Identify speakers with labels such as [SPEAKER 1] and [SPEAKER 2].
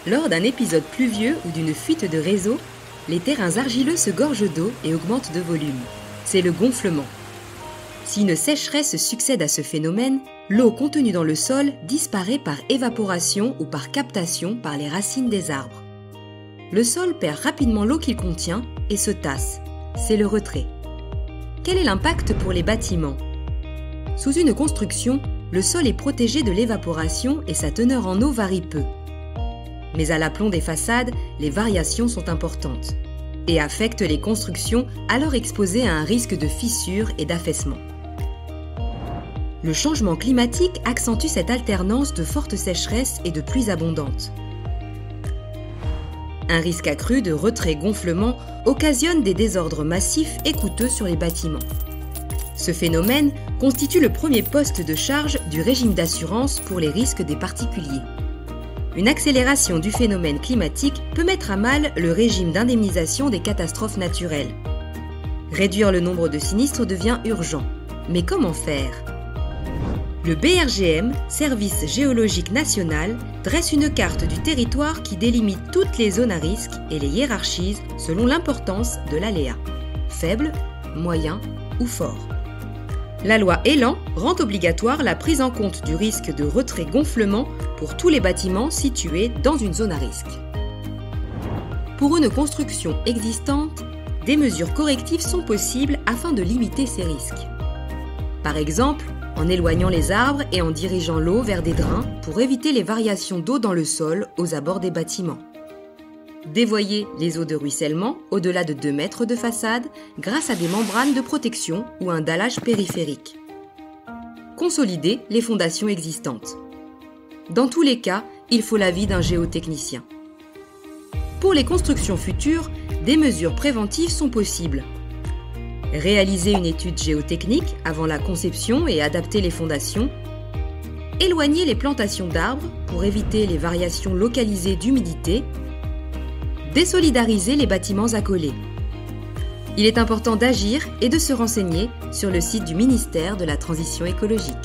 [SPEAKER 1] Lors d'un épisode pluvieux ou d'une fuite de réseau, les terrains argileux se gorgent d'eau et augmentent de volume. C'est le gonflement. Si une sécheresse succède à ce phénomène, l'eau contenue dans le sol disparaît par évaporation ou par captation par les racines des arbres. Le sol perd rapidement l'eau qu'il contient et se tasse. C'est le retrait. Quel est l'impact pour les bâtiments ? Sous une construction, le sol est protégé de l'évaporation et sa teneur en eau varie peu. Mais à l'aplomb des façades, les variations sont importantes et affectent les constructions alors exposées à un risque de fissure et d'affaissement. Le changement climatique accentue cette alternance de fortes sécheresses et de pluies abondantes. Un risque accru de retrait-gonflement occasionne des désordres massifs et coûteux sur les bâtiments. Ce phénomène constitue le premier poste de charge du régime d'assurance pour les risques des particuliers. Une accélération du phénomène climatique peut mettre à mal le régime d'indemnisation des catastrophes naturelles. Réduire le nombre de sinistres devient urgent. Mais comment faire ? Le BRGM, Service géologique national, dresse une carte du territoire qui délimite toutes les zones à risque et les hiérarchise selon l'importance de l'aléa, faible, moyen ou fort. La loi Elan rend obligatoire la prise en compte du risque de retrait-gonflement pour tous les bâtiments situés dans une zone à risque. Pour une construction existante, des mesures correctives sont possibles afin de limiter ces risques. Par exemple, en éloignant les arbres et en dirigeant l'eau vers des drains pour éviter les variations d'eau dans le sol aux abords des bâtiments. Dévoyer les eaux de ruissellement au-delà de 2 mètres de façade grâce à des membranes de protection ou un dallage périphérique. Consolider les fondations existantes. Dans tous les cas, il faut l'avis d'un géotechnicien. Pour les constructions futures, des mesures préventives sont possibles. Réaliser une étude géotechnique avant la conception et adapter les fondations. Éloigner les plantations d'arbres pour éviter les variations localisées d'humidité. Désolidariser les bâtiments accolés. Il est important d'agir et de se renseigner sur le site du ministère de la Transition écologique.